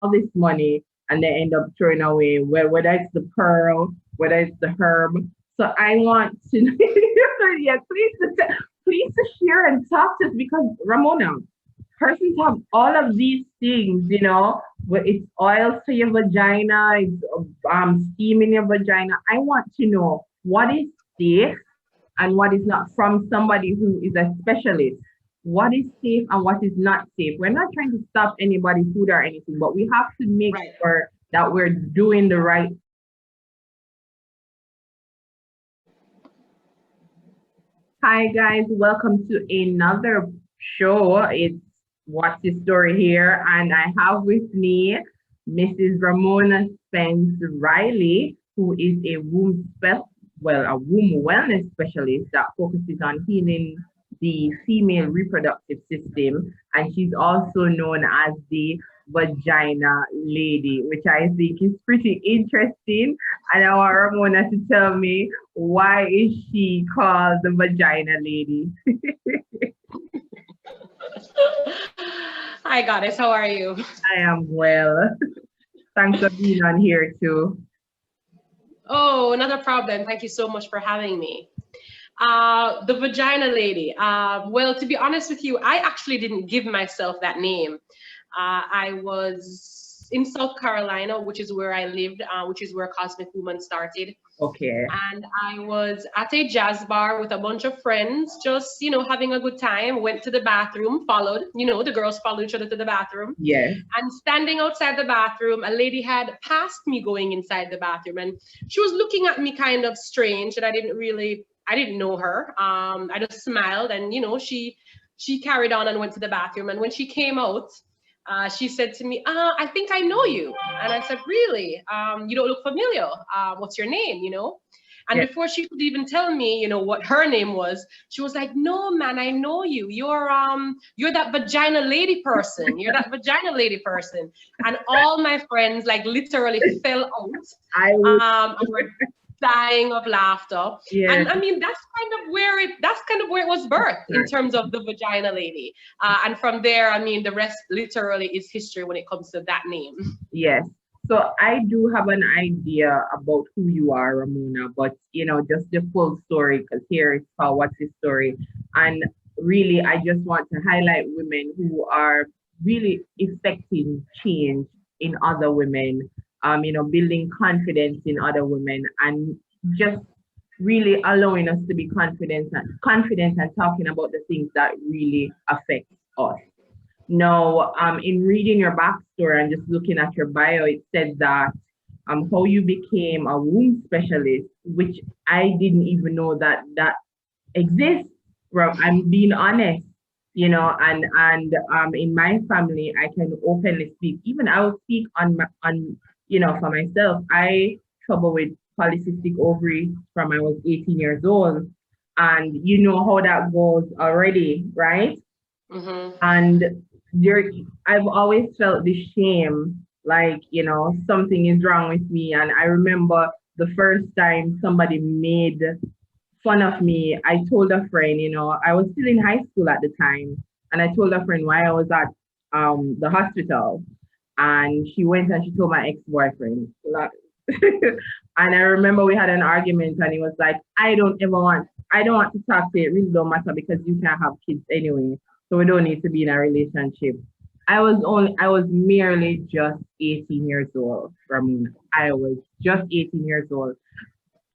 all this money and they end up throwing away, whether it's the pearl, whether it's the herb. So I want to, yeah, please to share and talk to us because Ramona, persons have all of these things, where it's oils for your vagina, it's steam in your vagina. I want to know what is safe and what is not from somebody who is a specialist. What is safe and what is not safe. We're not trying to stop anybody's food or anything, but we have to make Right. sure that we're doing the right. Hi guys, welcome to another show. It's What's the Story here, and I have with me Mrs. Ramona Spence Riley, who is a a womb wellness specialist that focuses on healing the female reproductive system, and she's also known as the Vagina Lady, which I think is pretty interesting. And I want Ramona to tell me why is she called the Vagina Lady? Hi, Goddess. How are you? I am well. Thanks for being on here too. Oh, another problem. Thank you so much for having me. The Vagina Lady. Well, to be honest with you, I actually didn't give myself that name. I was in South Carolina, which is where I lived, which is where Cosmic Woman started. Okay. And I was at a jazz bar with a bunch of friends, just, having a good time. Went to the bathroom, followed, the girls followed each other to the bathroom. Yes. And standing outside the bathroom, a lady had passed me going inside the bathroom. And she was looking at me kind of strange, and I didn't know her. I just smiled, and, she carried on and went to the bathroom. And when she came out, she said to me, I think I know you. And I said, really? You don't look familiar. What's your name, And Yes. before she could even tell me, what her name was, she was like, no, man, I know you. You're that Vagina Lady person. You're that Vagina Lady person. And all my friends, like, literally fell out. I would, And were dying of laughter. yeah. And I mean, that's kind of where it was birthed in terms of the Vagina Lady. And from there, I mean, the rest literally is history when it comes to that name. Yes. So I do have an idea about who you are, Ramona, but just the full story, because here it's called What's the Story. And really, I just want to highlight women who are really effecting change in other women, building confidence in other women and just really allowing us to be confident and talking about the things that really affect us. Now, in reading your backstory and just looking at your bio, it said that how you became a womb specialist, which I didn't even know that exists. Well, I'm being honest, and in my family, I can openly speak. Even I will speak for myself. I trouble with polycystic ovary from I was 18 years old, and you know how that goes already, right? Mm-hmm. And there, I've always felt this shame, like, something is wrong with me. And I remember the first time somebody made fun of me, I told a friend, I was still in high school at the time, and I told a friend why I was at the hospital. And she went and she told my ex-boyfriend. Like, and I remember we had an argument, and he was like, I don't want to talk to you. It really don't matter because you can't have kids anyway. So we don't need to be in a relationship. I was merely just 18 years old, Ramona. I was just 18 years old.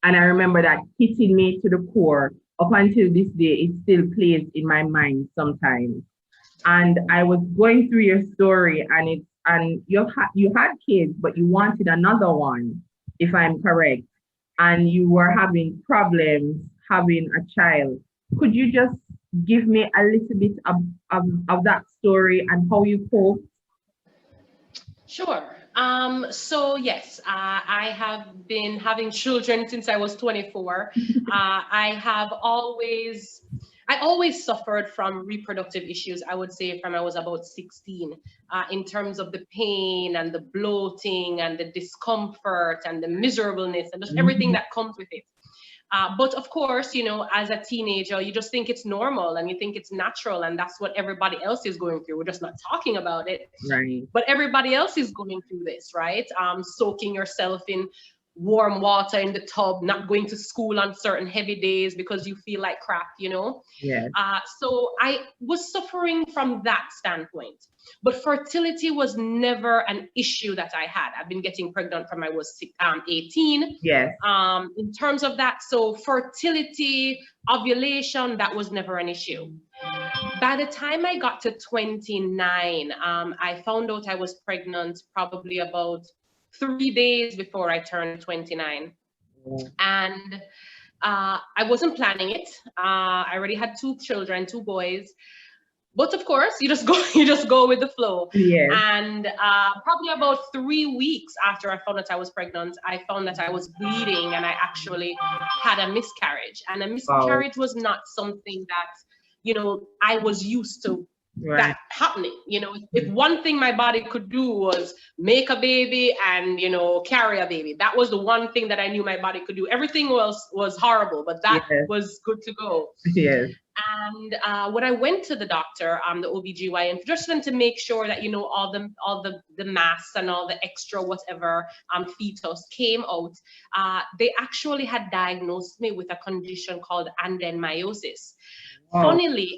And I remember that hitting me to the core. Up until this day, it still plays in my mind sometimes. And I was going through your story, and you had kids, but you wanted another one, if I'm correct. And you were having problems having a child. Could you just give me a little bit of that story and how you cope? Sure. So yes, I have been having children since I was 24. I always suffered from reproductive issues, I would say from I was about 16, in terms of the pain and the bloating and the discomfort and the miserableness and just everything Mhm. that comes with it. But of course, you know, as a teenager, you just think it's normal and you think it's natural and that's what everybody else is going through. We're just not talking about it. Right. But everybody else is going through this, right? Soaking yourself in warm water in the tub, not going to school on certain heavy days because you feel like crap, you know? Yeah. So I was suffering from that standpoint. But fertility was never an issue that I had. I've been getting pregnant from I was 18. Yes. In terms of that, so fertility, ovulation, that was never an issue. By the time I got to 29, I found out I was pregnant probably about 3 days before I turned 29. Yeah. And I wasn't planning it. I already had 2 children, 2 boys. But of course, you just go with the flow. Yes. And probably about 3 weeks after I found that I was pregnant, I found that I was bleeding and I actually had a miscarriage. And a miscarriage was not something that, you know, I was used to that happening. You know, if one thing my body could do was make a baby and, you know, carry a baby, that was the one thing that I knew my body could do. Everything else was horrible, but that was good to go. Yes. And when I went to the doctor, the OBGYN, just for them to make sure that, you know, all the mass and all the extra whatever fetus came out, they actually had diagnosed me with a condition called adenomyosis. Funnily,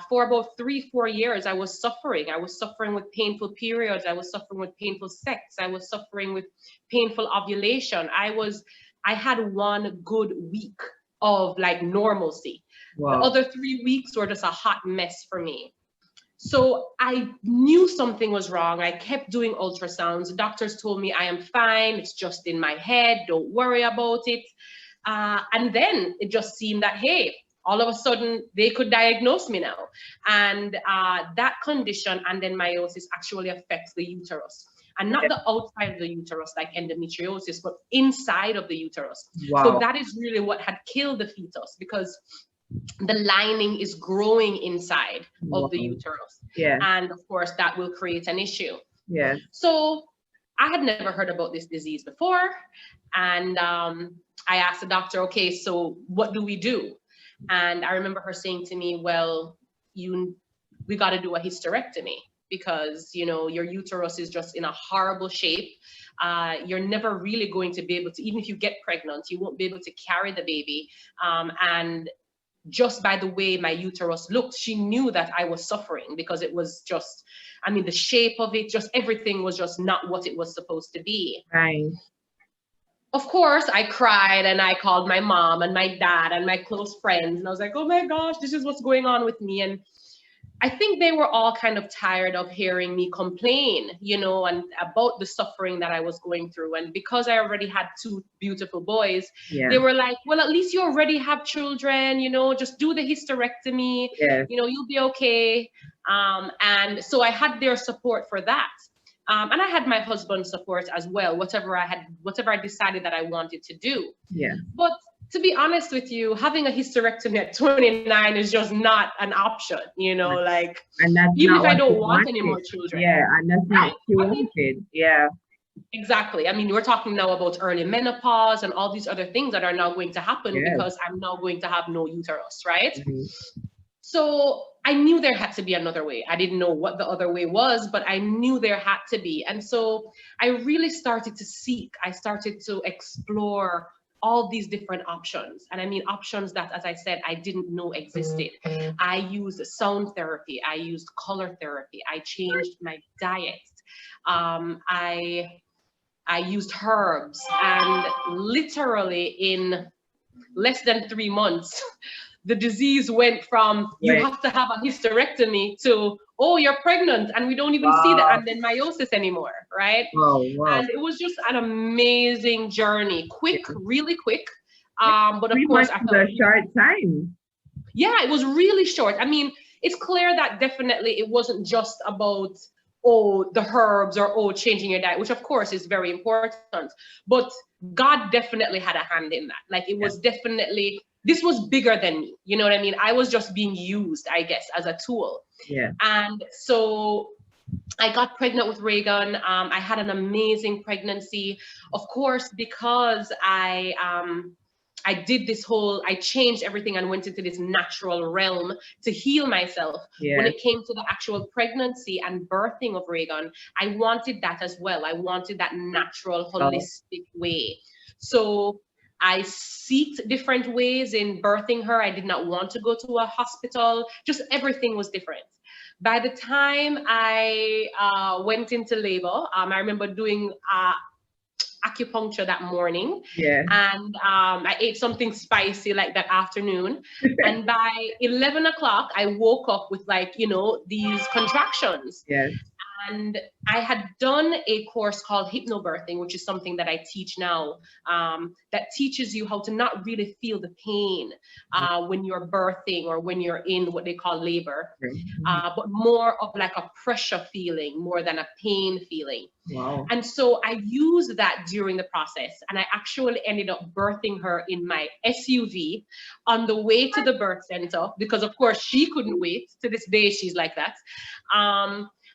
for about 3-4 years, I was suffering. I was suffering with painful periods. I was suffering with painful sex. I was suffering with painful ovulation. I had 1 good week of like normalcy. Wow. The other 3 weeks were just a hot mess for me. So I knew something was wrong. I kept doing ultrasounds. The doctors told me I am fine. It's just in my head. Don't worry about it. And then it just seemed that, hey, all of a sudden they could diagnose me now. And that condition, adenomyosis, actually affects the uterus. And not the outside of the uterus like endometriosis, but inside of the uterus. Wow. So that is really what had killed the fetus, because the lining is growing inside of the uterus. Yeah. And of course, that will create an issue. Yeah. So I had never heard about this disease before. And I asked the doctor, okay, so what do we do? And I remember her saying to me, well, we got to do a hysterectomy because, you know, your uterus is just in a horrible shape. You're never really going to be able to, even if you get pregnant, you won't be able to carry the baby. And just by the way my uterus looked, she knew that I was suffering because it was just, I mean, the shape of it, just everything was just not what it was supposed to be. Right. Of course, I cried and I called my mom and my dad and my close friends. And I was like, oh my gosh, this is what's going on with me. And I think they were all kind of tired of hearing me complain, you know, and about the suffering that I was going through. And because I already had 2 beautiful boys, they were like, well, at least you already have children, you know, just do the hysterectomy, you know, you'll be okay. And so I had their support for that. And I had my husband's support as well, whatever I decided that I wanted to do. Yeah. But to be honest with you, having a hysterectomy at 29 is just not an option, you know, like, and that's even if I what don't you want any wanted. more children. Yeah, and that's not what you wanted. Yeah. Exactly. I mean, we're talking now about early menopause and all these other things that are now going to happen because I'm now going to have no uterus, right? Mm-hmm. So I knew there had to be another way. I didn't know what the other way was, but I knew there had to be. And so I really started to seek. I started to explore all these different options. And I mean, options that, as I said, I didn't know existed. I used sound therapy. I used color therapy. I changed my diet. I used herbs, and literally in less than 3 months, the disease went from you have to have a hysterectomy to, oh, you're pregnant, and we don't even see the adenomyosis anymore, right? And it was just an amazing journey, quick, really quick. But of course, after a short time. Yeah, it was really short. I mean, it's clear that definitely it wasn't just about, oh, the herbs or, oh, changing your diet, which of course is very important. But God definitely had a hand in that. Like, it was definitely, this was bigger than me. You know what I mean? I was just being used, I guess, as a tool. Yeah. And so I got pregnant with Reagan. I had an amazing pregnancy. Of course, because I I did this whole, I changed everything and went into this natural realm to heal myself. Yeah. When it came to the actual pregnancy and birthing of Reagan, I wanted that as well. I wanted that natural, holistic way. So I sought different ways in birthing her. I did not want to go to a hospital. Just everything was different. By the time I went into labor, I remember doing acupuncture that morning. Yeah. And I ate something spicy like that afternoon. And by 11 o'clock, I woke up with like, you know, these contractions. Yes. And I had done a course called Hypno Birthing, which is something that I teach now, that teaches you how to not really feel the pain when you're birthing or when you're in what they call labor, but more of like a pressure feeling more than a pain feeling. Wow. And so I used that during the process, and I actually ended up birthing her in my SUV on the way to the birth center, because of course she couldn't wait. To this day, she's like that.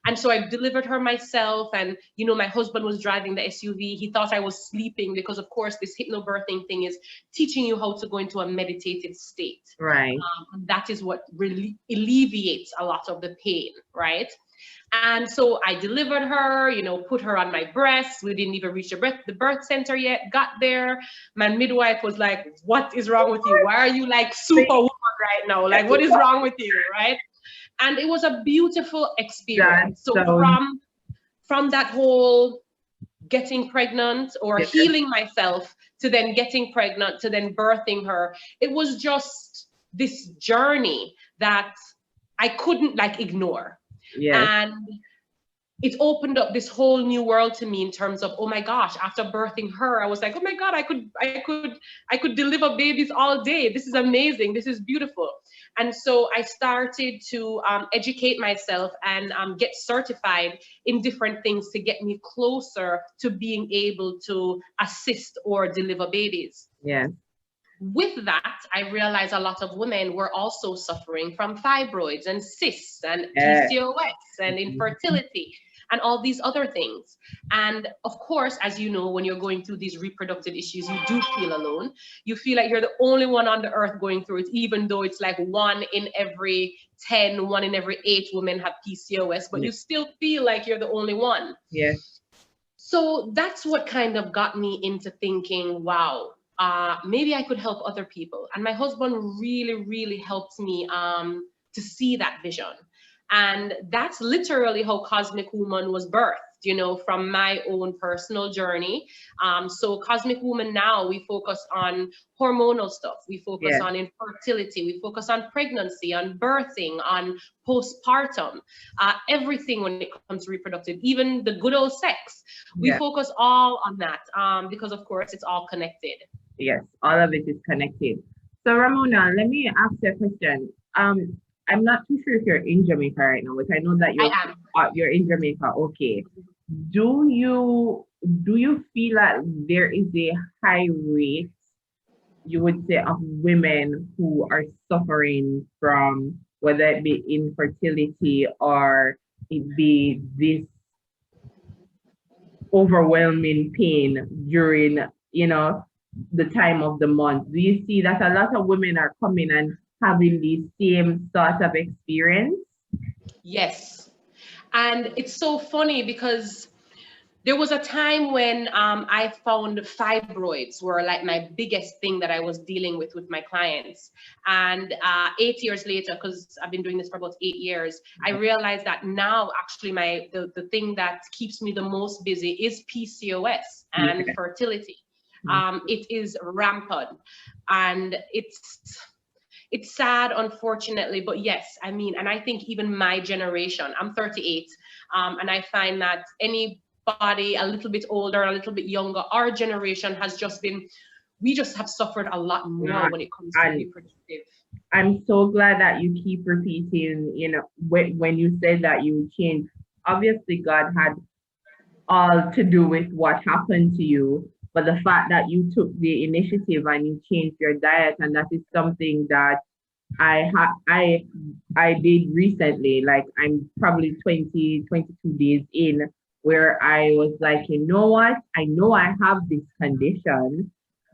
And so I delivered her myself, and, you know, my husband was driving the SUV. He thought I was sleeping because, of course, this hypnobirthing thing is teaching you how to go into a meditative state. Right. And that is what really alleviates a lot of the pain, right? And so I delivered her, you know, put her on my breast. We didn't even reach the birth center yet. Got there. My midwife was like, "What is wrong with you? Why are you like superwoman right now? Like, what is wrong with you?" Right? And it was a beautiful experience. So from that whole getting pregnant or healing myself to then getting pregnant to then birthing her, it was just this journey that I couldn't like ignore. And it opened up this whole new world to me in terms of, oh my gosh, after birthing her, I was like, oh my God, I could deliver babies all day. This is amazing. This is beautiful. And so I started to educate myself and get certified in different things to get me closer to being able to assist or deliver babies. Yeah. With that, I realized a lot of women were also suffering from fibroids and cysts and PCOS and infertility and all these other things. And of course, as you know, when you're going through these reproductive issues, you do feel alone. You feel like you're the only one on the earth going through it, even though it's like 1 in every 10, 1 in every 8 women have PCOS, but you still feel like you're the only one. Yeah. So that's what kind of got me into thinking, wow, maybe I could help other people. And my husband really, really helped me to see that vision. And that's literally how Cosmic Woman was birthed, you know, from my own personal journey. So Cosmic Woman now, we focus on hormonal stuff. We focus on infertility. We focus on pregnancy, on birthing, on postpartum, everything when it comes to reproductive, even the good old sex. We focus all on that because, of course, it's all connected. Yes, all of it is connected. So Ramona, let me ask you a question. I'm not too sure if you're in Jamaica right now, but I know that you're in Jamaica. Okay. Do you feel that there is a high rate, you would say, of women who are suffering from whether it be infertility or it be this overwhelming pain during, you know, the time of the month? Do you see that a lot of women are coming and having the same sort of experience? Yes. And it's so funny because there was a time when I found fibroids were like my biggest thing that I was dealing with my clients. And 8 years later, because I've been doing this for about 8 years, I realized that now actually the thing that keeps me the most busy is PCOS and fertility. It is rampant, and it's sad, unfortunately, but yes, I mean, and I think even my generation, I'm 38, and I find that anybody a little bit older, a little bit younger, our generation has just been, we just have suffered a lot more when it comes to reproductive. I'm so glad that you keep repeating, you know, when you said that you changed, obviously God had all to do with what happened to you, but the fact that you took the initiative and you changed your diet, and that is something that I did recently. Like, I'm probably 22 days in, where I was like, you know what? I know I have this condition,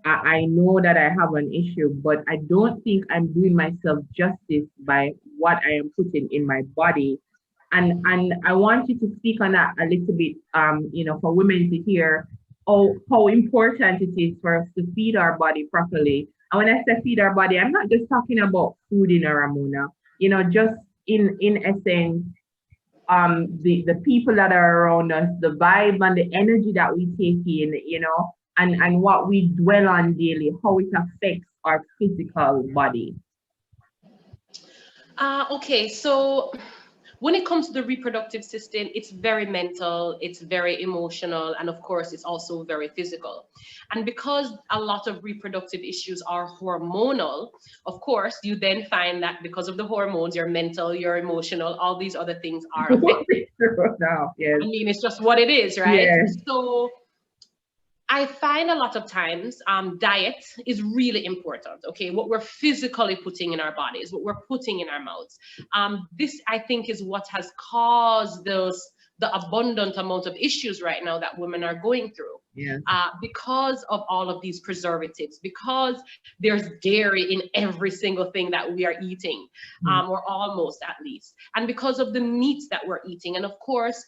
I know that I have an issue, but I don't think I'm doing myself justice by what I am putting in my body. And I want you to speak on that a little bit, for women to hear how important it is for us to feed our body properly. And when I say feed our body, I'm not just talking about food in a Ramona, just in essence, the people that are around us, the vibe and the energy that we take in, and what we dwell on daily, how it affects our physical body. Okay, so when it comes to the reproductive system, it's very mental, it's very emotional, and of course, it's also very physical. And because a lot of reproductive issues are hormonal, of course, you then find that because of the hormones, your mental, your emotional, all these other things are affected. Now, yes. I mean, it's just what it is, right? Yes. So I find a lot of times diet is really important. Okay, what we're physically putting in our bodies, what we're putting in our mouths. This, I think, is what has caused the abundant amount of issues right now that women are going through. Yeah. Because of all of these preservatives, because there's dairy in every single thing that we are eating, or almost at least, and because of the meats that we're eating, and of course,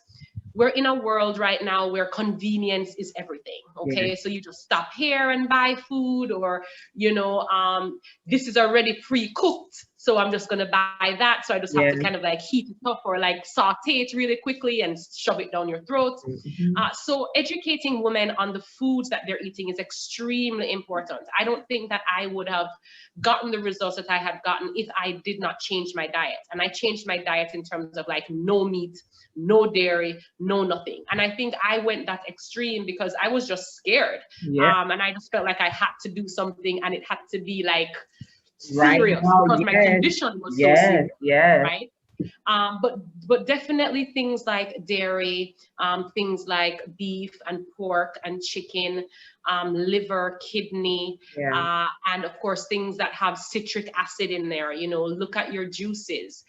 we're in a world right now where convenience is everything. Okay, so you just stop here and buy food, or this is already pre-cooked, so I'm just gonna buy that. So I just have to kind of like heat it up or like saute it really quickly and shove it down your throat. So educating women on the foods that they're eating is extremely important. I don't think that I would have gotten the results that I have gotten if I did not change my diet. And I changed my diet in terms of like no meat, no dairy, no nothing. And I think I went that extreme because I was just scared. And I just felt like I had to do something, and it had to be like serious because my condition was so serious, right? But definitely things like dairy, things like beef and pork and chicken, liver, kidney, and of course things that have citric acid in there. Look at your juices.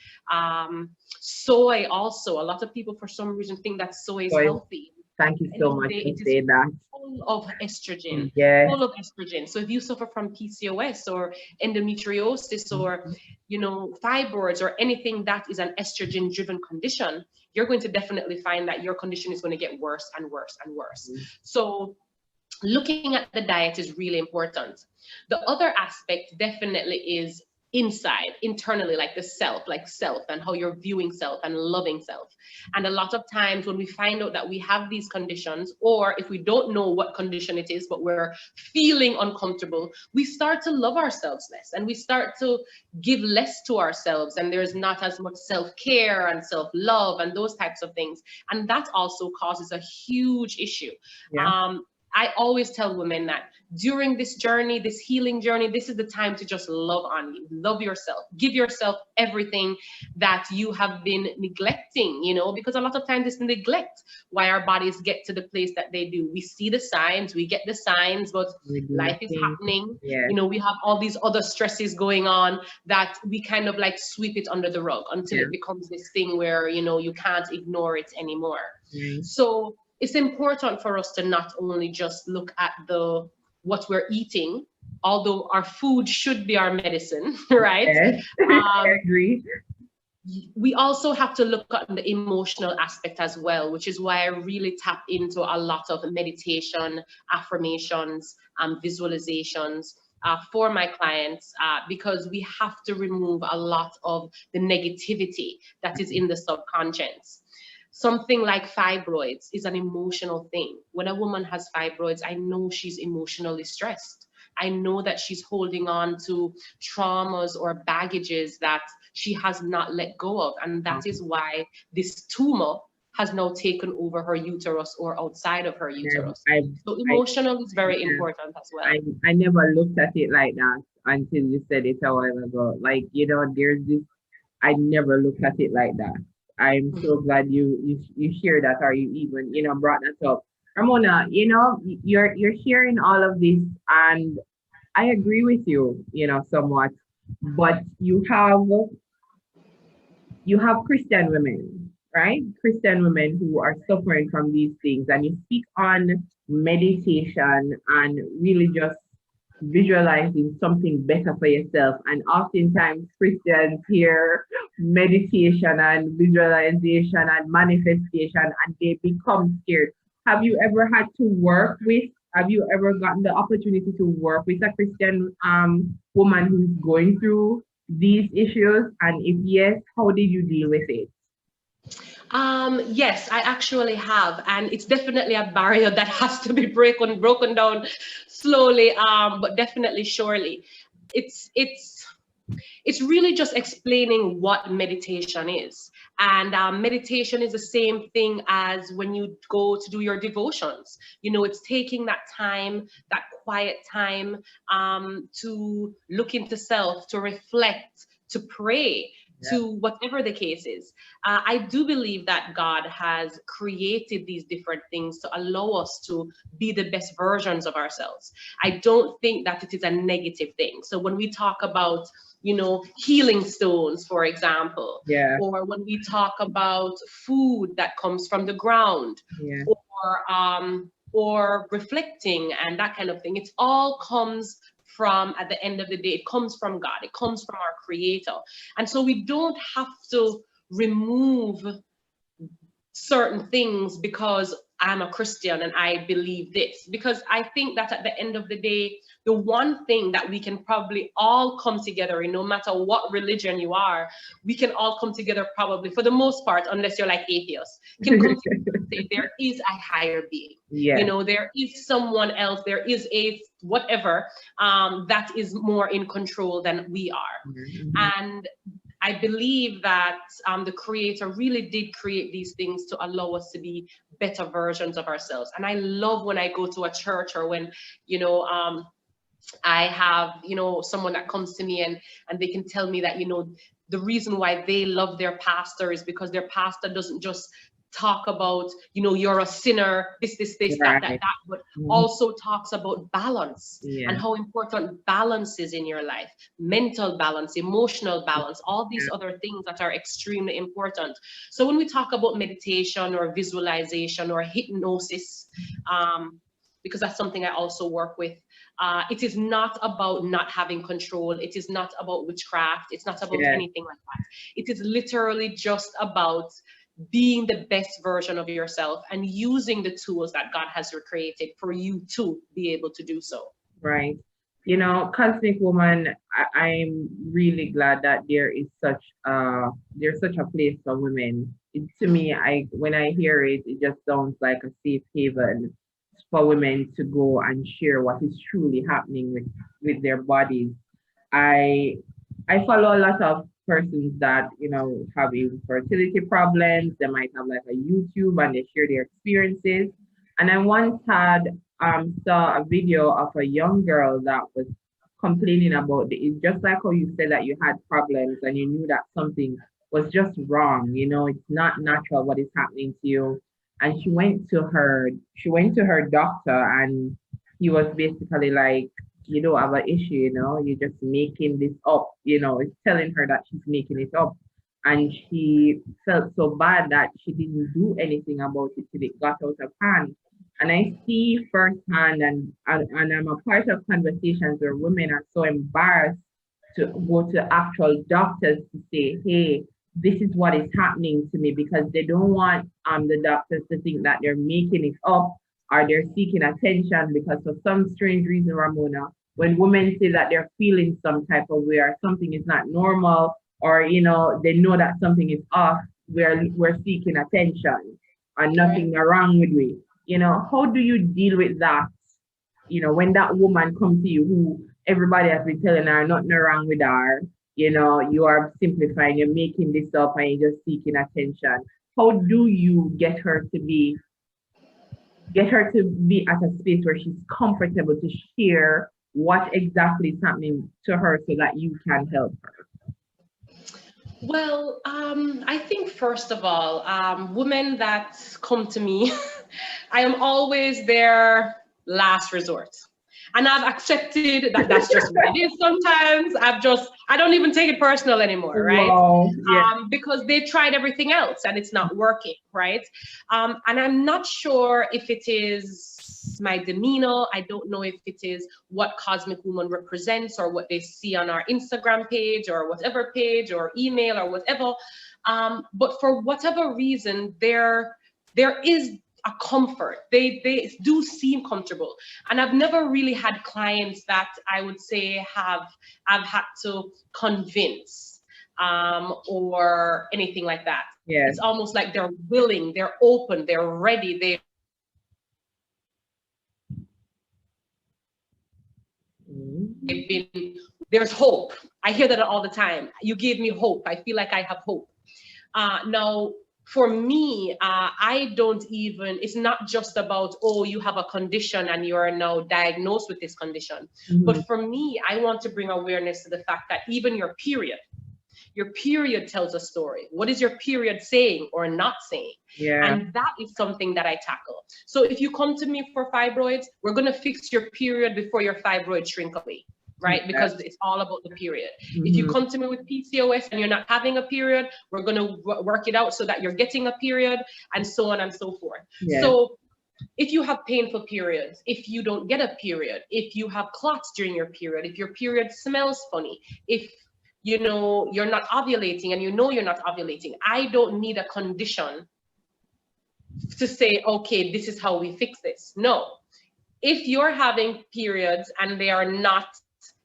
Soy also. A lot of people for some reason think that soy is healthy. Thank you so much for saying that. Full of estrogen. Full of estrogen. So if you suffer from PCOS or endometriosis or fibroids or anything that is an estrogen driven condition, you're going to definitely find that your condition is going to get worse and worse and worse. So looking at the diet is really important. The other aspect definitely is internally, like the self, and how you're viewing self and loving self. And a lot of times when we find out that we have these conditions, or if we don't know what condition it is, but we're feeling uncomfortable, we start to love ourselves less, and we start to give less to ourselves, and there's not as much self-care and self-love and those types of things. And that also causes a huge issue. I always tell women that during this journey, this healing journey, this is the time to just love on you, love yourself, give yourself everything that you have been neglecting, because a lot of times it's neglect why our bodies get to the place that they do. We see the signs, we get the signs, but life is happening. We have all these other stresses going on that we kind of like sweep it under the rug until it becomes this thing where, you can't ignore it anymore. So it's important for us to not only just look at what we're eating, although our food should be our medicine, right? I agree. We also have to look at the emotional aspect as well, which is why I really tap into a lot of meditation, affirmations, visualizations for my clients, because we have to remove a lot of the negativity that is in the subconscious. Something like fibroids is an emotional thing. When a woman has fibroids, I know she's emotionally stressed. I know that she's holding on to traumas or baggages that she has not let go of. And that is why this tumor has now taken over her uterus or outside of her uterus. So emotional is very important as well. I never looked at it like that until you said it a while ago. Like, there's this, I never looked at it like that. I'm so glad you shared that, or you even, brought that up. Ramona, you're hearing all of this, and I agree with you, somewhat, but you have Christian women, right? Christian women who are suffering from these things, and you speak on meditation and really just visualizing something better for yourself. And oftentimes Christians hear meditation and visualization and manifestation and they become scared. Have you ever had to work with, have you ever gotten the opportunity to work with a Christian woman who's going through these issues? And if yes, how did you deal with it? Yes, I actually have, and it's definitely a barrier that has to be broken down slowly, but definitely surely. It's it's really just explaining what meditation is. And meditation is the same thing as when you go to do your devotions. You know, it's taking that time, that quiet time, to look into self, to reflect, to pray, to whatever the case is. I do believe that God has created these different things to allow us to be the best versions of ourselves. I don't think that it is a negative thing. So when we talk about, you know, healing stones, for example, Yeah, or when we talk about food that comes from the ground, yeah, or reflecting and that kind of thing, it all comes from, at the end of the day, it comes from God, it comes from our creator. And so we don't have to remove certain things because I'm a Christian and I believe this. Because I think that at the end of the day, the one thing that we can probably all come together in, no matter what religion you are, we can all come together probably, for the most part, unless you're like atheists, can come together and say there is a higher being. You yeah, know, there is someone else, there is a whatever that is more in control than we mm-hmm. are. And I believe that the creator really did create these things to allow us to be better versions of ourselves. And I love when I go to a church, or when, you know, I have, you know, someone that comes to me and they can tell me that, you know, the reason why they love their pastor is because their pastor doesn't just talk about, you know, you're a sinner, this, that, Right. but Mhm. also talks about balance and Yeah, how important balance is in your life, mental balance, emotional balance, all these yeah, other things that are extremely important. So when we talk about meditation or visualization or hypnosis, because that's something I also work with, it is not about not having control. It is not about witchcraft. It's not about yeah. anything like that. It is literally just about being the best version of yourself and using the tools that God has created for you to be able to do so. Right. You know, Cosmic Woman, I'm really glad that there's such a place for women. To me, I when I hear it, it just sounds like a safe haven for women to go and share what is truly happening with their bodies. I I follow a lot of persons that, have infertility problems. They might have like a YouTube and they share their experiences. And I once had saw a video of a young girl that was complaining about it's just like how you said that you had problems and you knew that something was just wrong. It's not natural what is happening to you. And she went to her doctor and he was basically like, you don't have an issue, you're just making this up, it's telling her that she's making it up. And she felt so bad that she didn't do anything about it till it got out of hand. And I see firsthand, and I'm a part of conversations where women are so embarrassed to go to actual doctors to say, hey, this is what is happening to me, because they don't want the doctors to think that they're making it up or they're seeking attention, because for some strange reason, Ramona, when women say that they're feeling some type of way or something is not normal, or they know that something is off, we're seeking attention and Right. nothing wrong with me. How do you deal with that? When that woman comes to you who everybody has been telling her nothing wrong with her, you are simplifying, you're making this up and you're just seeking attention. How do you get her to be at a space where she's comfortable to share what exactly is happening to her so that you can help her? Well, I think first of all, women that come to me, I am always their last resort. And I've accepted that that's just what it is sometimes. I don't even take it personal anymore, right? Wow. Yeah. Because they tried everything else and it's not working, right? And I'm not sure if it is my demeanor. I don't know if it is what Cosmic Woman represents or what they see on our Instagram page or whatever page or email or whatever. But for whatever reason, there is a comfort. They do seem comfortable. And I've never really had clients that I would say I've had to convince or anything like that. Yeah. It's almost like they're willing, they're open, they're ready, they've been, there's hope. I hear that all the time. You gave me hope. I feel like I have hope. Now, for me, I don't even, it's not just about, oh, you have a condition and you are now diagnosed with this condition. But for me, I want to bring awareness to the fact that even your period tells a story. What is your period saying or not saying? Yeah. And that is something that I tackle. So if you come to me for fibroids, we're going to fix your period before your fibroids shrink away. Right? Because it's all about the period. If you come to me with PCOS and you're not having a period, we're going to work it out so that you're getting a period and so on and so forth. Yeah. So if you have painful periods, if you don't get a period, if you have clots during your period, if your period smells funny, if you know you're not ovulating and you know you're not ovulating, I don't need a condition to say, okay, this is how we fix this. No. If you're having periods and they are not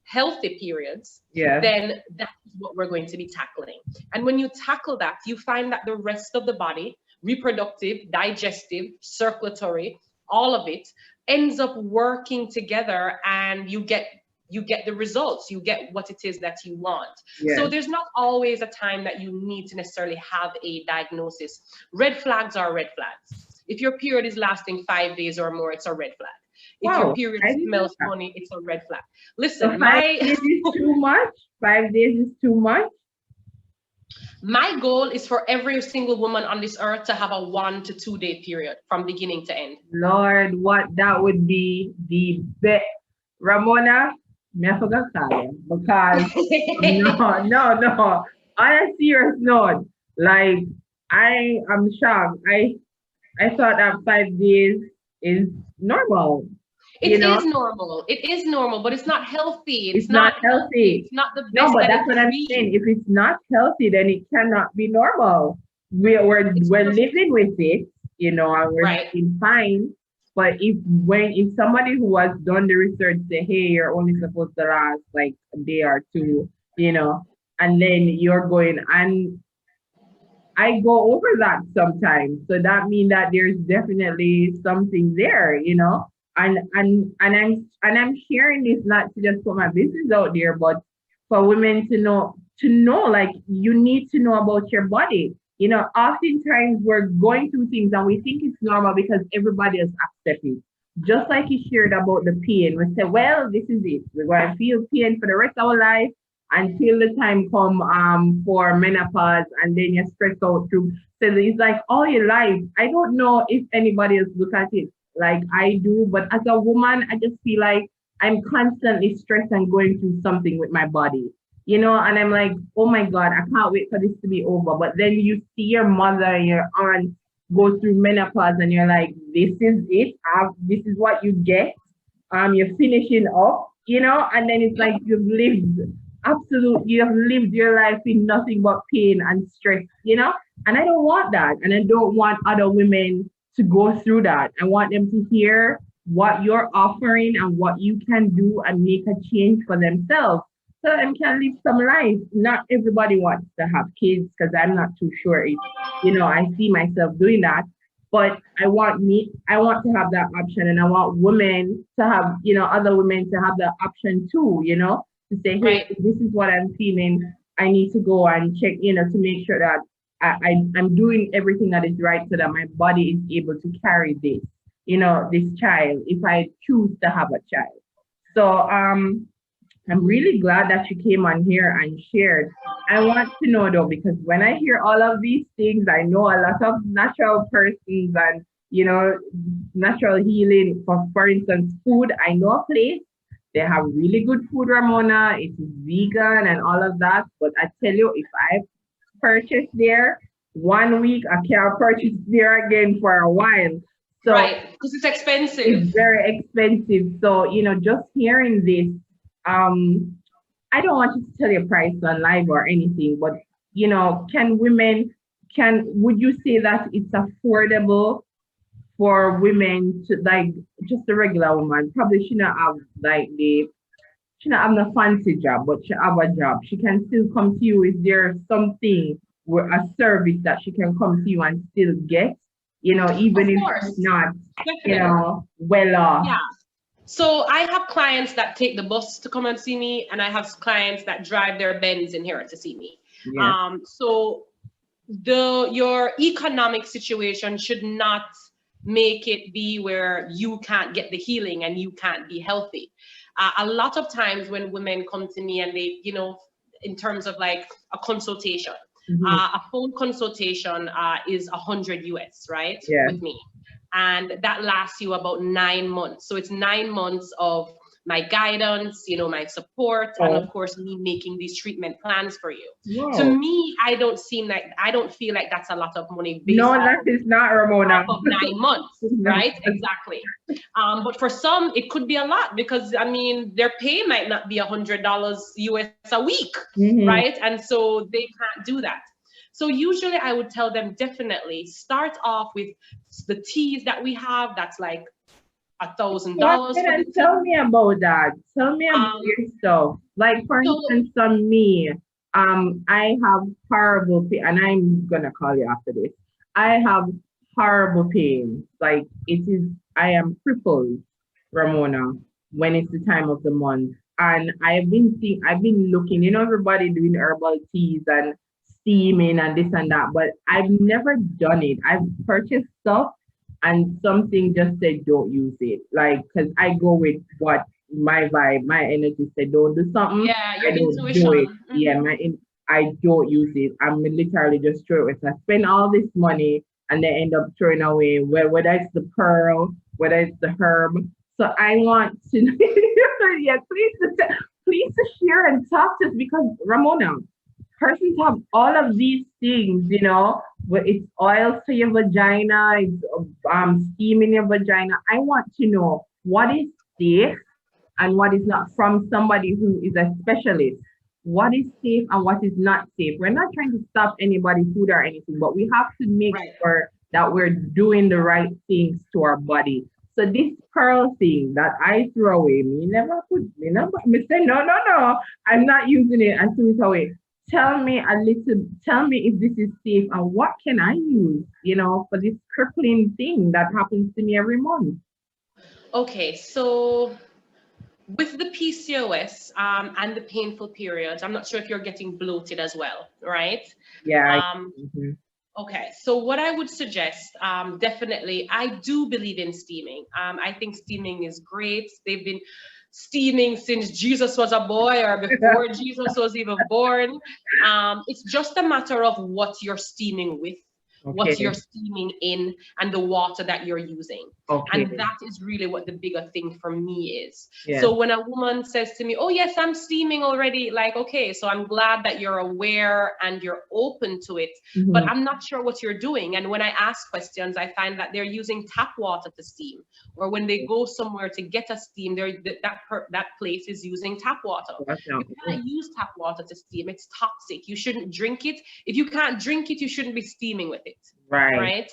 healthy periods, then that's what we're going to be tackling. And when you tackle that, you find that the rest of the body, reproductive, digestive, circulatory, all of it ends up working together, and you get the results, you get what it is that you want. So there's not always a time that you need to necessarily have a diagnosis. Red flags are red flags. If your period is lasting 5 days or more, it's a red flag. If your period smells funny, it's a red flag. Listen, so 5 days is too much? 5 days is too much? My goal is for every single woman on this earth to have a 1 to 2 day period from beginning to end. Lord, what that would be the best. Ramona, I forgot to call you because no. On a serious note, like I am shocked. I thought that 5 days is normal. It is normal. It is normal, but it's not healthy. It's not healthy. It's not the best. No, but that's what I'm saying. If it's not healthy, then it cannot be normal. We're living with it, and we're doing fine. But if somebody who has done the research say, hey, you're only supposed to last like a day or two, and then you're going, and I go over that sometimes. So that means that there's definitely something there, and I'm sharing this not to just put my business out there, but for women to know, like, you need to know about your body. Oftentimes we're going through things and we think it's normal because everybody is accepting. Just like you shared about the pain, we say, well, this is it. We're going to feel pain for the rest of our life until the time come for menopause, and then you're stressed out through. So it's like all your life. I don't know if anybody else look at it like I do, but as a woman, I just feel like I'm constantly stressed and going through something with my body, and I'm like, oh my God, I can't wait for this to be over. But then you see your mother and your aunt go through menopause and you're like, this is it. This is what you get. You're finishing up, and then it's like you've lived your life in nothing but pain and stress, and I don't want that. And I don't want other women to go through that. I want them to hear what you're offering and what you can do and make a change for themselves so they can live some life. Not everybody wants to have kids, because I'm not too sure if, I see myself doing that. But I want to have that option, and I want women to have, other women to have the option too, to say, hey, this is what I'm feeling. I need to go and check, to make sure that I'm doing everything that is right so that my body is able to carry this, this child, if I choose to have a child. So I'm really glad that you came on here and shared. I want to know though, because when I hear all of these things, I know a lot of natural persons and, natural healing, for instance, food. I know a place They have really good food, Ramona. It's vegan and all of that. But I tell you, if I purchase there 1 week, I can't purchase there again for a while. So Right, because it's expensive. it's very expensive. So, just hearing this, um, I don't want you to tell your price on live or anything, but would you say that it's affordable for women to, like, just a regular woman probably shouldn't have like she not have no fancy job, but she have a job. She can still come to you. Is there something or a service that she can come to you and still get? Of Even if she's course, not, definitely. well off. Yeah. So I have clients that take the bus to come and see me, and I have clients that drive their Benz in here to see me. Yeah. So your economic situation should not make it be where you can't get the healing and you can't be healthy. A lot of times when women come to me and they, in terms of like a consultation, a phone consultation is 100 US, right? Yeah. With me. And that lasts you about 9 months. So it's 9 months of my guidance, my support, and of course me making these treatment plans for you. Whoa. To me, I don't feel like that's a lot of money based No, that is not, Ramona. off of 9 months, right? Exactly. But for some, it could be a lot because their pay might not be $100 US a week, right? And so they can't do that. So usually I would tell them definitely start off with the teas that we have. That's like $1,000. Tell me about that. Tell me about your stuff. Like, for instance, on me, I have horrible pain, and I'm gonna call you after this. I have horrible pain. Like, I am crippled, Ramona, when it's the time of the month. And I've been looking, everybody doing herbal teas and steaming and this and that, but I've never done it. I've purchased stuff and something just said don't use it. Like, because I go with what my vibe, my energy said don't do something. Yeah, your I don't intuition. do it. Yeah, I don't use it. I'm literally just throw it. So I spend all this money and they end up throwing away, whether it's the pearl, whether it's the herb. So I want to, yeah, please share and talk to us, because Ramona, persons have all of these things, where it's oil for your vagina, it's steam in your vagina. I want to know what is safe and what is not, from somebody who is a specialist. What is safe and what is not safe? We're not trying to stop anybody's food or anything, but we have to make sure that we're doing the right things to our body. So this pearl thing that I throw away, me say, no, I'm not using it, and threw it away. Tell me if this is safe and what can I use, for this crippling thing that happens to me every month. Okay, so with the PCOS and the painful periods, I'm not sure if you're getting bloated as well, right? Yeah. Okay, so what I would suggest, definitely, I do believe in steaming. I think steaming is great. They've been steaming since Jesus was a boy or before Jesus was even born. It's just a matter of what you're steaming with, what you're steaming in, and the water that you're using. And that is really what the bigger thing for me is. So when a woman says to me, oh yes, I'm steaming already, like, okay, so I'm glad that you're aware and you're open to it, but I'm not sure what you're doing. And when I ask questions, I find that they're using tap water to steam, or when they go somewhere to get a steam, that place is using tap water. You can't use tap water to steam. It's toxic. You shouldn't drink it. If you can't drink it, you shouldn't be steaming with it. Right.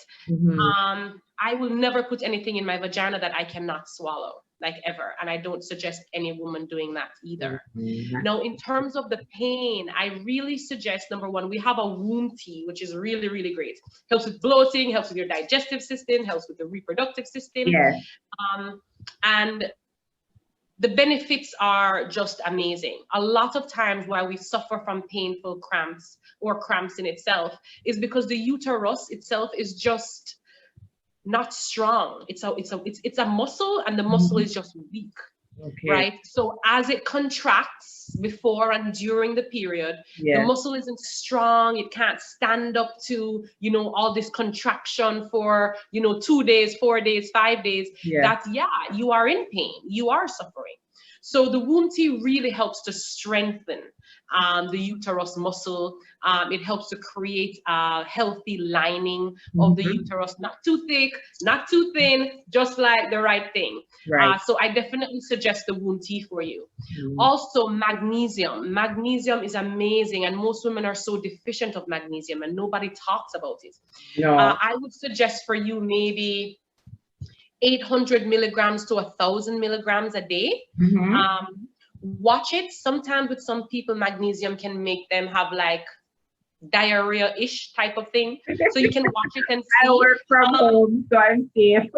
I will never put anything in my vagina that I cannot swallow, like, ever. And I don't suggest any woman doing that either. Now, in terms of the pain, I really suggest, number one, we have a womb tea, which is really, really great. Helps with bloating, helps with your digestive system, helps with the reproductive system. And the benefits are just amazing. A lot of times why we suffer from painful cramps or cramps in itself is because the uterus itself is just not strong. It's a muscle, and the muscle is just weak. Right? So as it contracts before and during the period, the muscle isn't strong. It can't stand up to, all this contraction for, 2 days, 4 days, 5 days. You are in pain. You are suffering. So the womb tea really helps to strengthen the uterus muscle. It helps to create a healthy lining of the uterus, not too thick, not too thin, just like the right thing. Right. So I definitely suggest the womb tea for you. Also, magnesium. Magnesium is amazing, and most women are so deficient of magnesium, and nobody talks about it. No. I would suggest for you maybe 800 milligrams to 1,000 milligrams a day. Watch it. Sometimes with some people, magnesium can make them have like diarrhea-ish type of thing. So you can watch it and see. I work from home, so I'm safe.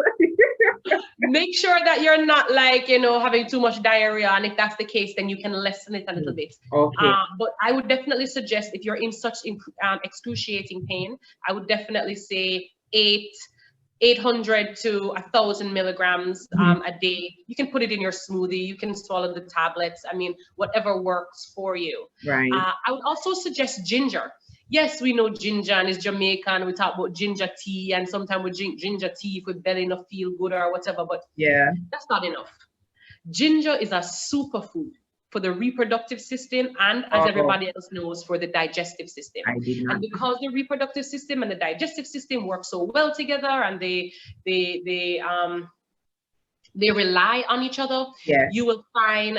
Make sure that you're not like, you know, having too much diarrhea. And if that's the case, then you can lessen it a little bit. Okay. But I would definitely suggest, if you're in such excruciating pain, I would definitely say 800 to 1,000 milligrams a day. You can put it in your smoothie. You can swallow the tablets. I mean, whatever works for you. Right. I would also suggest ginger. Yes, we know ginger and it's Jamaican. We talk about ginger tea, and sometimes we drink ginger tea if we're belly not feel good or whatever, but yeah, that's not enough. Ginger is a superfood for the reproductive system, and as everybody else knows, for the digestive system. I did not. And because the reproductive system and the digestive system work so well together, and they rely on each other, yes, you will find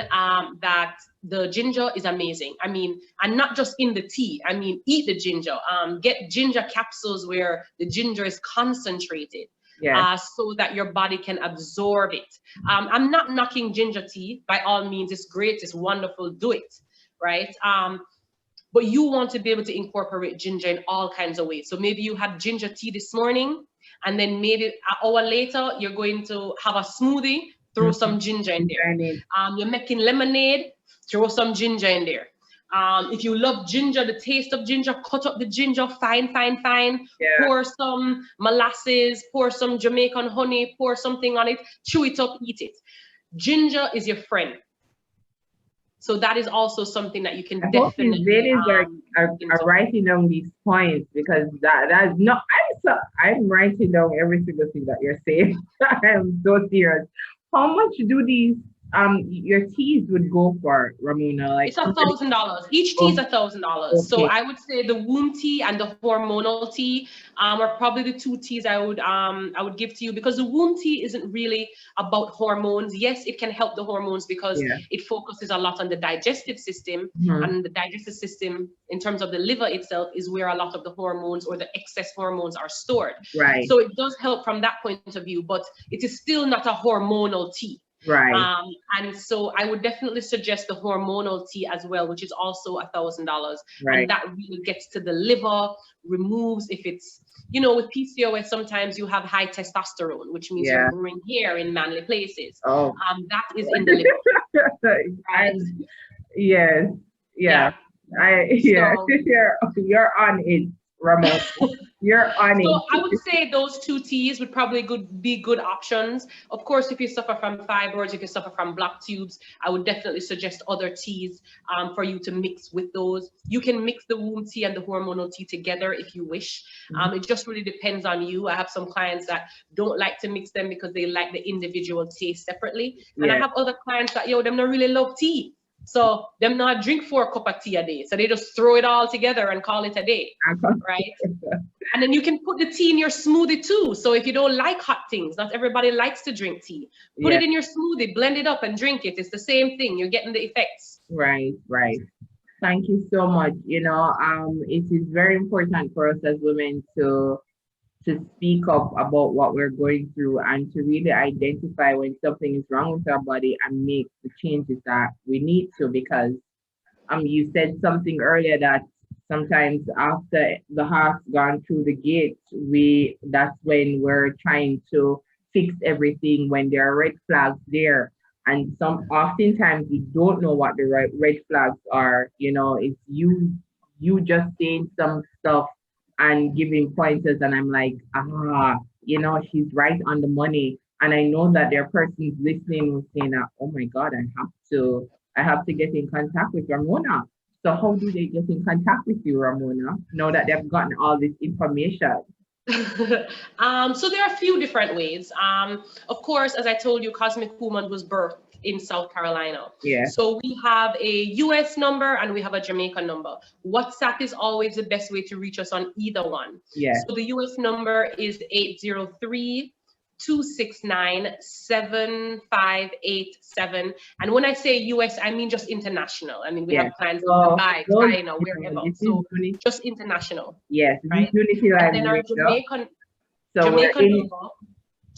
that the ginger is amazing. I mean, and not just in the tea. I mean, eat the ginger. Get ginger capsules where the ginger is concentrated. yes. So that your body can absorb it. I'm not knocking ginger tea. By all means, it's great, it's wonderful, do it, right? But you want to be able to incorporate ginger in all kinds of ways. So maybe you had ginger tea this morning, and then maybe an hour later, you're going to have a smoothie, throw some ginger in there. You're making lemonade, throw some ginger in there. If you love ginger, the taste of ginger, cut up the ginger fine. Yeah. Pour some molasses, pour some Jamaican honey, pour something on it, chew it up, eat it. Ginger is your friend. So that is also something that you can definitely. Ladies are writing down these points, because that's not. I'm writing down every single thing that you're saying. I'm so serious. How much do these your teas would go for, Ramona? Like, it's $1,000. Each tea is $1,000. Okay. So I would say the womb tea and the hormonal tea are probably the two teas I would give to you, because the womb tea isn't really about hormones. Yes, it can help the hormones because it focuses a lot on the digestive system, and the digestive system, in terms of the liver itself, is where a lot of the hormones or the excess hormones are stored. Right. So it does help from that point of view, but it is still not a hormonal tea. Right. And so I would definitely suggest the hormonal tea as well, which is also $1,000. Right. And that really gets to the liver, removes, if it's, you know, with PCOS, sometimes you have high testosterone, which means you're growing hair in manly places. That is in the liver. Right? Yes. Yeah. You're on it, Ramona. You're on it. So I would say those two teas would probably be good options. Of course, if you suffer from fibroids, if you suffer from blocked tubes, I would definitely suggest other teas for you to mix with those. You can mix the womb tea and the hormonal tea together if you wish. It just really depends on you. I have some clients that don't like to mix them because they like the individual taste separately. And I have other clients that, them not really love tea. So them not drink 4 cups of tea a day. So they just throw it all together and call it a day, right? And then you can put the tea in your smoothie too. So if you don't like hot things, not everybody likes to drink tea. Put it in your smoothie, blend it up and drink it. It's the same thing. You're getting the effects. Right. Thank you so much. It is very important for us as women to speak up about what we're going through, and to really identify when something is wrong with our body and make the changes that we need to, because you said something earlier that sometimes after the heart's gone through the gate, that's when we're trying to fix everything, when there are red flags there. And oftentimes we don't know what the red flags are. It's you just saying some stuff and giving pointers, and I'm like, she's right on the money. And I know that there are persons listening who's saying, oh my God, I have to get in contact with Ramona. So how do they get in contact with you, Ramona, now that they've gotten all this information? So there are a few different ways. Of course, as I told you, Cosmic Woman was birthed in South Carolina. Yeah. So we have a US number and we have a Jamaican number. WhatsApp is always the best way to reach us on either one. Yeah. So the US number is 803-269-7587. And when I say US, I mean just international. I mean, we have plans in Dubai, China, wherever. So just international. Yes, right? Unity Live And then our Radio. Jamaican number.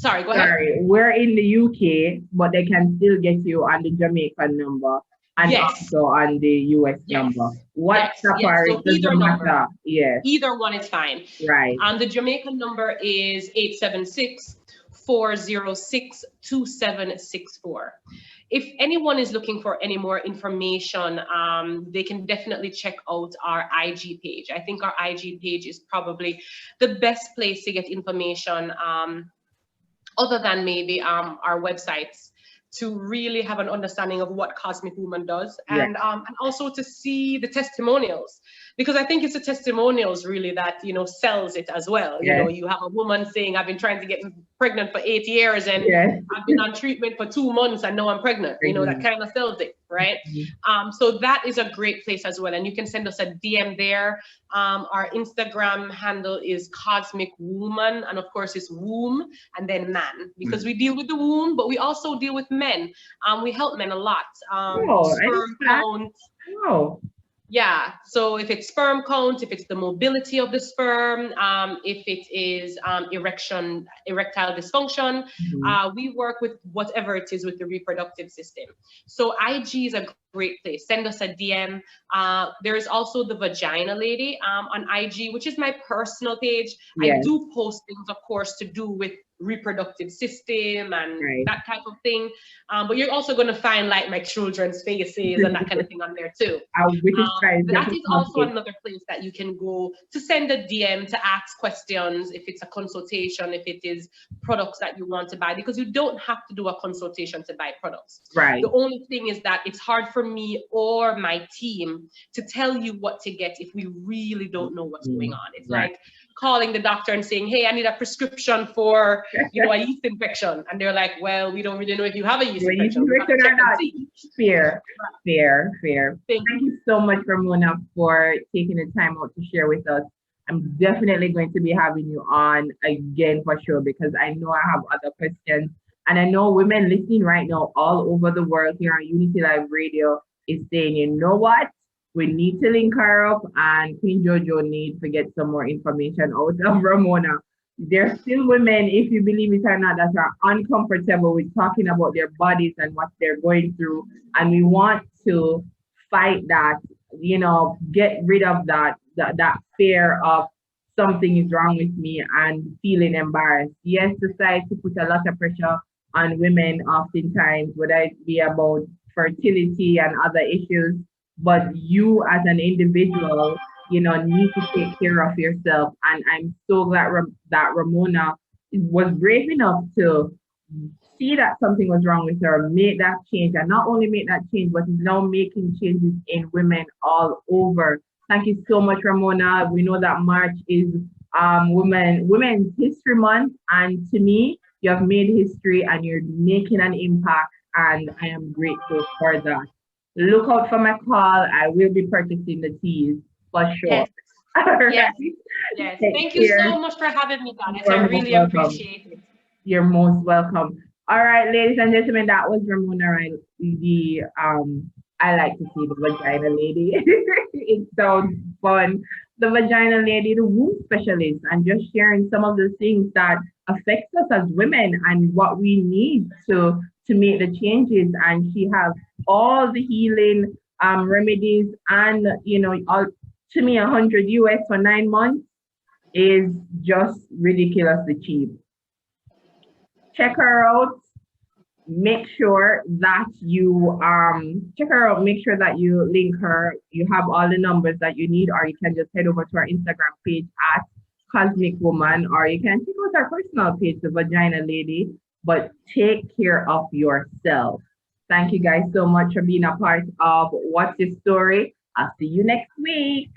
Sorry, go ahead. Sorry, we're in the UK, but they can still get you on the Jamaican number and also on the US number. WhatsApp So either number. Yes. Either one is fine. Right. The Jamaican number is 876-406-2764. If anyone is looking for any more information, they can definitely check out our IG page. I think our IG page is probably the best place to get information, other than maybe our websites, to really have an understanding of what Cosmic Woman does, and also to see the testimonials, because I think it's the testimonials really that, you know, sells it as well. You know, you have a woman saying, I've been trying to get pregnant for 8 years and I've been on treatment for 2 months and now I'm pregnant. You know, that kind of sells it, right? So that is a great place as well. And you can send us a DM there. Our Instagram handle is Cosmic Woman, and of course it's womb and then man, because we deal with the womb, but we also deal with men. We help men a lot. Sperm count. Yeah, so if it's sperm count, if it's the mobility of the sperm, if it is erectile dysfunction, we work with whatever it is with the reproductive system. So IG is a great place. Send us a DM. There is also the Vagina Lady on IG, which is my personal page. I do post things, of course, to do with reproductive system and that type of thing, but you're also going to find like my children's faces and that kind of thing on there too. That is also another place that you can go to send a DM, to ask questions, if it's a consultation, if it is products that you want to buy, because you don't have to do a consultation to buy products. The only thing is that it's hard for me or my team to tell you what to get if we really don't know what's going on. It's like calling the doctor and saying, hey, I need a prescription for, you know, a yeast infection. And they're like, well, we don't really know if you have a yeast infection. Fair. Thank you so much, Ramona, for taking the time out to share with us. I'm definitely going to be having you on again for sure, because I know I have other questions. And I know women listening right now all over the world here on Unity Live Radio is saying, you know what? We need to link her up, and Queen Jojo needs to get some more information out of Ramona. There's still women, if you believe it or not, that are uncomfortable with talking about their bodies and what they're going through. And we want to fight that, you know, get rid of that fear of something is wrong with me and feeling embarrassed. Yes, society puts a lot of pressure on women oftentimes, whether it be about fertility and other issues. But you as an individual, you know, need to take care of yourself. And I'm so glad that Ramona was brave enough to see that something was wrong with her, make that change, and not only make that change, but is now making changes in women all over. Thank you so much, Ramona. We know that March is Women's History Month, and to me, you have made history and you're making an impact, and I am grateful for that. Look out for my call. I will be purchasing the teas for sure. Yes. Thank you so much for having me, guys. I really appreciate it. You're most welcome. All right, ladies and gentlemen, that was Ramona, right? I like to see the Vagina Lady. It sounds fun. The Vagina Lady, the womb specialist, and just sharing some of the things that affects us as women and what we need to make the changes. And she has all the healing remedies, and you know, to me, 100 US for 9 months is just ridiculously cheap. Check her out. Make sure that you check her out. Make sure that you link her. You have all the numbers that you need, or you can just head over to our Instagram page at Cosmic Woman, or you can check out our personal page, the Vagina Lady. But take care of yourself. Thank you guys so much for being a part of What's Your Story. I'll see you next week.